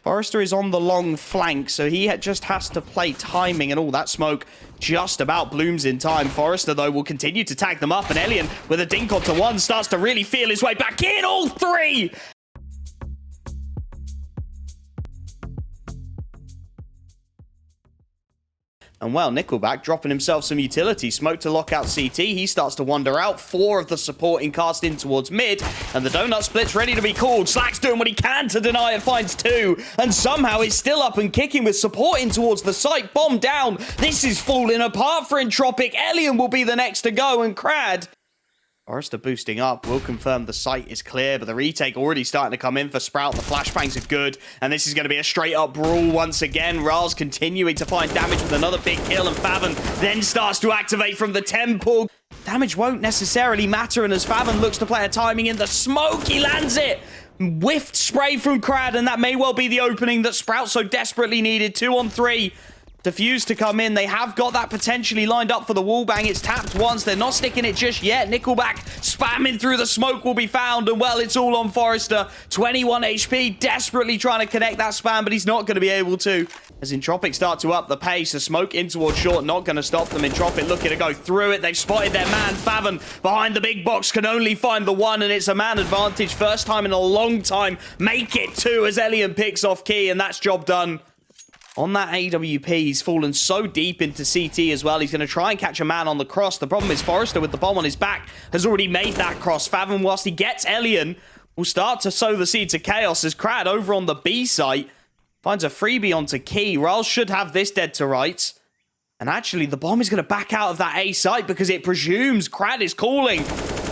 Forrester is on the long flank, so he just has to play timing, and all that smoke just about blooms in time. Forrester, though, will continue to tag them up, and Elian, with a dink onto one, starts to really feel his way back in. All three! And well, Nickelback dropping himself some utility. Smoke to lock out CT. He starts to wander out. 4 of the supporting cast in towards mid. And the donut split's ready to be called. Slack's doing what he can to deny it. Finds 2. And somehow he's still up and kicking with support in towards the site. Bomb down. This is falling apart for Entropiq. Elian will be the next to go. And Crad, Forrester boosting up, will confirm the site is clear, but the retake already starting to come in for Sprout. The flashbangs are good, and this is going to be a straight-up brawl once again. Rals continuing to find damage with another big kill, and Faven then starts to activate from the temple. Damage won't necessarily matter, and as Faven looks to play a timing in the smoke, he lands it! Whiffed spray from Crad, and that may well be the opening that Sprout so desperately needed. 2 on 3. Diffuse to come in. They have got that potentially lined up for the wall bang. It's tapped once. They're not sticking it just yet. Nickelback spamming through the smoke will be found. And well, it's all on Forrester. 21 HP. Desperately trying to connect that spam, but he's not going to be able to. As Entropiq start to up the pace, a smoke in towards short, not going to stop them. Entropiq looking to go through it. They've spotted their man. Faven behind the big box can only find the one, and it's a man advantage. First time in a long time. Make it 2 as Elian picks off Key, and that's job done. On that AWP, he's fallen so deep into CT as well. He's going to try and catch a man on the cross. The problem is Forrester, with the bomb on his back, has already made that cross. Faven, whilst he gets Elian, will start to sow the seeds of chaos as Crad, over on the B site, finds a freebie onto Key. Rals should have this dead to rights. And actually, the bomb is going to back out of that A site because it presumes Crad is calling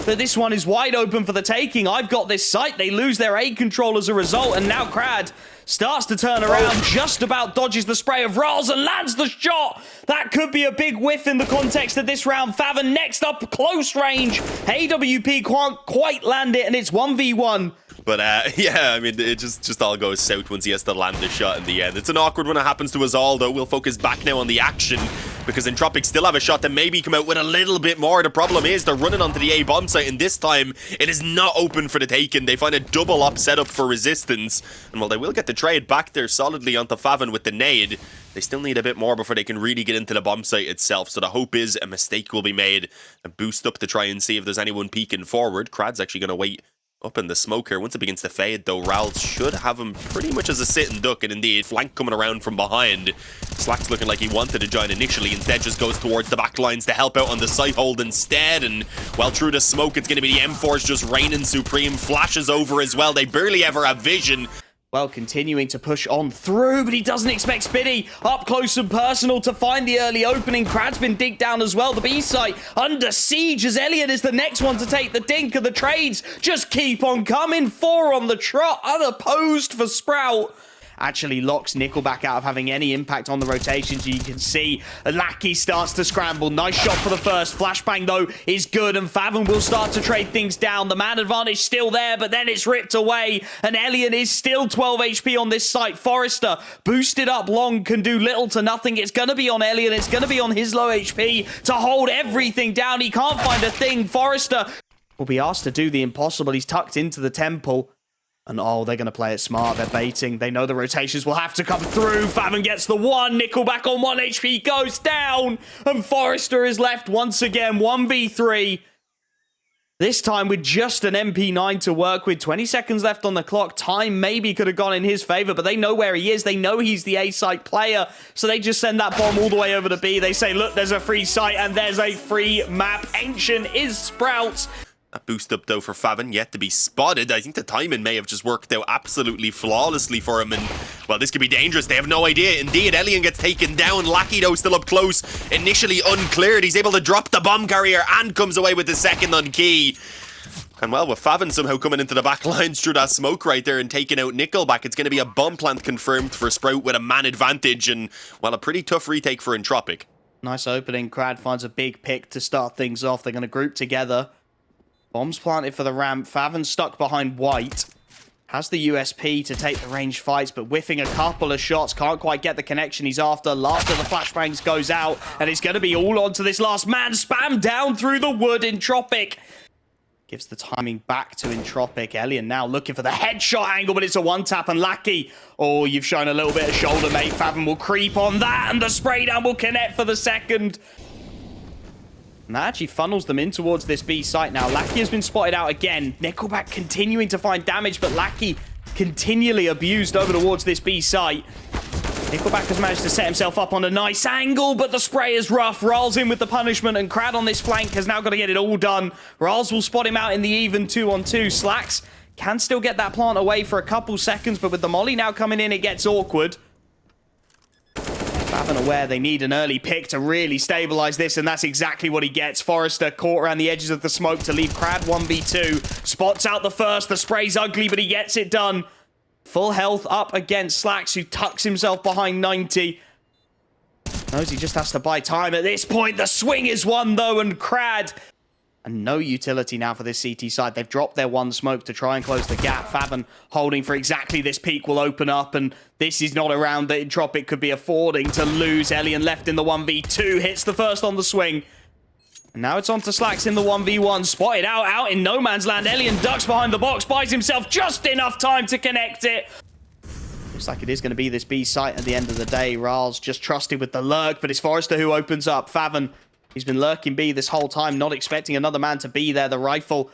that this one is wide open for the taking. I've got this site. They lose their A control as a result, and now Crad starts to turn around, just about dodges the spray of Rals and lands the shot. That could be a big whiff in the context of this round. Faven next up, close range. AWP can't quite land it, and it's 1v1. But yeah, I mean, it just all goes south once he has to land the shot in the end. It's an awkward one. It happens to us all, though. We'll focus back now on the action, because Entropiq still have a shot to maybe come out with a little bit more. The problem is they're running onto the A bomb site, and this time it is not open for the taking. They find a double up setup for resistance, and while they will get the trade back there solidly onto Faven with the nade, they still need a bit more before they can really get into the bomb site itself. So the hope is a mistake will be made and boost up to try and see if there's anyone peeking forward. Crad's actually going to wait up in the smoke here. Once it begins to fade, though, Rals should have him pretty much as a sit and duck, and indeed, flank coming around from behind. Slack's looking like he wanted to join initially, instead just goes towards the back lines to help out on the site hold instead, and well, through the smoke, it's going to be the M4s just reigning supreme. Flashes over as well. They barely ever have vision. Well, continuing to push on through, but he doesn't expect Spinny up close and personal to find the early opening. Crad's been digged down as well. The B site under siege as Elian is the next one to take the dink, of the trades just keep on coming. 4 on the trot, unopposed for Sprout. Actually locks Nickelback out of having any impact on the rotations. You can see Lackey starts to scramble. Nice shot for the first. Flashbang, though, is good, and Faven will start to trade things down. The man advantage still there, but then it's ripped away, and Elian is still 12 HP on this site. Forrester, boosted up long, can do little to nothing. It's going to be on Elian. It's going to be on his low HP to hold everything down. He can't find a thing. Forrester will be asked to do the impossible. He's tucked into the temple. And oh, they're going to play it smart. They're baiting. They know the rotations will have to come through. Faven gets the 1. Nickelback on 1 HP goes down. And Forrester is left once again. 1v3. This time with just an MP9 to work with. 20 seconds left on the clock. Time maybe could have gone in his favor, but they know where he is. They know he's the A-site player. So they just send that bomb all the way over to B. They say, look, there's a free site and there's a free map. Ancient is Sprout. A boost up, though, for Faven, yet to be spotted. I think the timing may have just worked out absolutely flawlessly for him, and, well, this could be dangerous. They have no idea. Indeed, Elian gets taken down. Lackey, though, still up close. Initially uncleared. He's able to drop the bomb carrier and comes away with the second on Key. And, well, with Faven somehow coming into the back lines through that smoke right there and taking out Nickelback, it's going to be a bomb plant confirmed for Sprout with a man advantage, and, well, a pretty tough retake for Entropiq. Nice opening. Crad finds a big pick to start things off. They're going to group together. Bombs planted for the ramp. Faven stuck behind White. Has the USP to take the range fights, but whiffing a couple of shots. Can't quite get the connection he's after. Last of the flashbangs goes out, and it's going to be all onto this last man. Spam down through the wood. Entropiq Gives the timing back to Entropiq. Alien now looking for the headshot angle, but it's a one-tap, and Lackey. Oh, you've shown a little bit of shoulder, mate. Fathom will creep on that, and the spray down will connect for the second. And that actually funnels them in towards this B site now. Lackey has been spotted out again. Nickelback continuing to find damage, but Lackey continually abused over towards this B site. Nickelback has managed to set himself up on a nice angle, but the spray is rough. Ral's in with the punishment, and Crad on this flank has now got to get it all done. Ral's will spot him out in the even 2-on-2. Slacks can still get that plant away for a couple seconds, but with the molly now coming in, it gets awkward. Fathom aware they need an early pick to really stabilize this, and that's exactly what he gets. Forrester caught around the edges of the smoke to leave Crad 1v2. Spots out the first. The spray's ugly, but he gets it done. Full health up against Slacks, who tucks himself behind 90. Knows he just has to buy time at this point. The swing is won, though, and Crad. And no utility now for this CT side. They've dropped their one smoke to try and close the gap. Fathom holding for exactly this peak will open up, and this is not a round that Entropiq could be affording to lose. Elian left in the 1v2, hits the first on the swing. And now it's on to Slacks in the 1v1. Spotted out in no man's land. Elian ducks behind the box, buys himself just enough time to connect it. Looks like it is going to be this B site at the end of the day. Ral's just trusted with the lurk, but it's Forrester who opens up. Fathom, he's been lurking B this whole time, not expecting another man to be there. The rifle,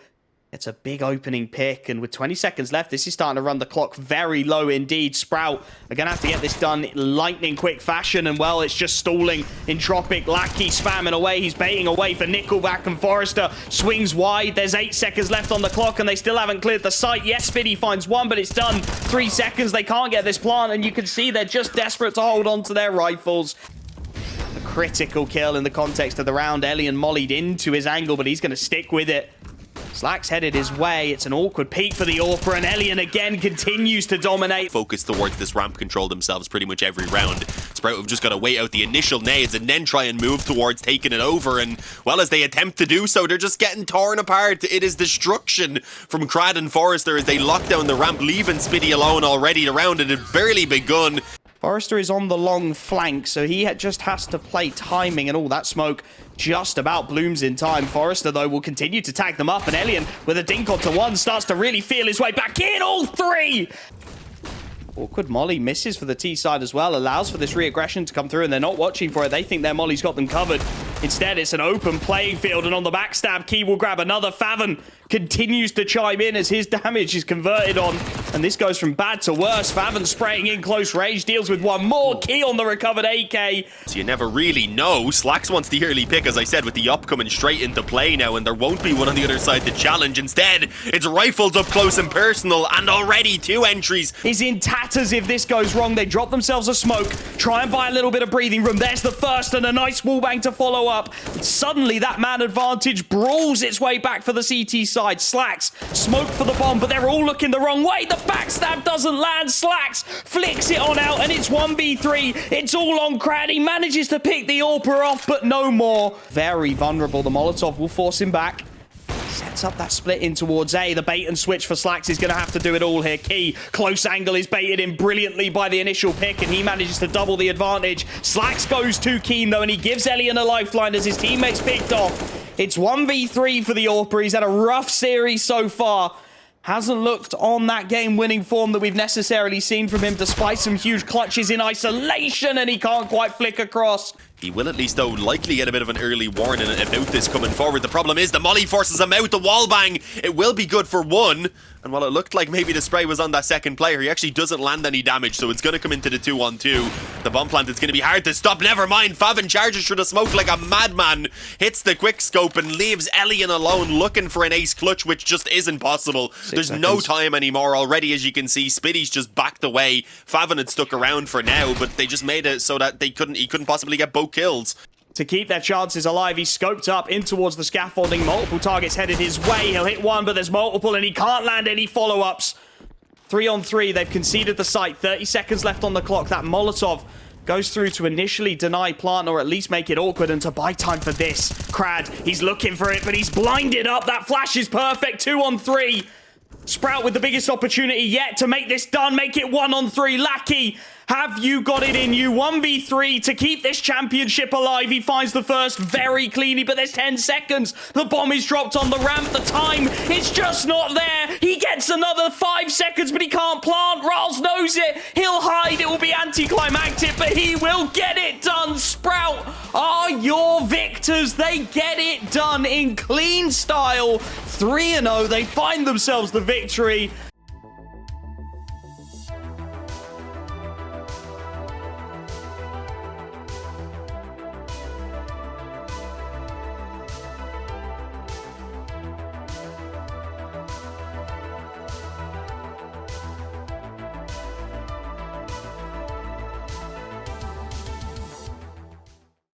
it's a big opening pick, and with 20 seconds left, this is starting to run the clock very low indeed. Sprout are going to have to get this done in lightning quick fashion, and well, it's just stalling. Entropiq, Lackey spamming away. He's baiting away for Nickelback, and Forrester swings wide. There's 8 seconds left on the clock, and they still haven't cleared the site. Yes, Spiddy finds one, but it's done. 3 seconds. They can't get this plant, and you can see they're just desperate to hold on to their rifles. A critical kill in the context of the round. Elian mollied into his angle, but he's going to stick with it. Slacks headed his way. It's an awkward peak for the AWPer, and Elian again continues to dominate. Focus towards this ramp control themselves pretty much every round. Sprout have just got to wait out the initial nades and then try and move towards taking it over, and well, as they attempt to do so, they're just getting torn apart. It is destruction from Crad and Forrester as they lock down the ramp, leaving Spiddy alone already. The round had barely begun. Forrester is on the long flank, so he just has to play timing, and all that smoke just about blooms in time. Forrester, though, will continue to tag them up, and Elian, with a dink onto one, starts to really feel his way back in. All 3! Awkward molly misses for the T side as well, allows for this re-aggression to come through, and they're not watching for it. They think their molly's got them covered. Instead, it's an open playing field, and on the backstab, Key will grab another. Fathom continues to chime in as his damage is converted on, and this goes from bad to worse. Fathom spraying in close range, deals with one more. Key on the recovered AK. So you never really know. Slacks wants the early pick, as I said, with the up coming straight into play now, and there won't be one on the other side to challenge. Instead, it's rifles up close and personal, and already 2 entries. He's in tatters if this goes wrong. They drop themselves a smoke, try and buy a little bit of breathing room. There's the first, and a nice wallbang to follow up. Suddenly, that man advantage brawls its way back for the CT side. Slacks smoke for the bomb, but they're all looking the wrong way. The backstab doesn't land. Slacks flicks it on out, and it's 1v3. It's all on Crad. He manages to pick the AWPer off, but no more. Very vulnerable. The Molotov will force him back. Sets up that split in towards A. The bait and switch for Slacks is going to have to do it all here. Key, close angle is baited in brilliantly by the initial pick, and he manages to double the advantage. Slacks goes too keen, though, and he gives Elian a lifeline as his teammates picked off. It's 1v3 for the AWPer. He's had a rough series so far. Hasn't looked on that game-winning form that we've necessarily seen from him, despite some huge clutches in isolation, and he can't quite flick across. He will at least, though, likely get a bit of an early warning about this coming forward. The problem is the molly forces him out. The wall bang, it will be good for 1. And while it looked like maybe the spray was on that second player, he actually doesn't land any damage, so it's going to come into the 2-on-2. The bomb plant, it's going to be hard to stop. Never mind, Fathom charges through the smoke like a madman, hits the quick scope and leaves Elian alone looking for an ace clutch, which just isn't possible. There's no time anymore already, as you can see. Spiddy's just backed away. Fathom had stuck around for now, but they just made it so that he couldn't possibly get both kills. To keep their chances alive, he's scoped up in towards the scaffolding. Multiple targets headed his way. He'll hit one, but there's multiple, and he can't land any follow-ups. 3-on-3, they've conceded the site. 30 seconds left on the clock. That Molotov goes through to initially deny plant, or at least make it awkward, and to buy time for this. Crad, he's looking for it, but he's blinded up. That flash is perfect. 2-on-3. Sprout with the biggest opportunity yet to make this done. Make it 1-on-3. Lackey have you got it in you? 1v3 to keep this championship alive. He finds the first very cleanly, but there's 10 seconds. The bomb is dropped on the ramp. The time is just not there. He gets another 5 seconds, but he can't plant. Riles knows it. He'll hide. It will be anticlimactic, but he will get it done. Sprout are your victors. They get it done in clean style. 3-0. They find themselves the victory.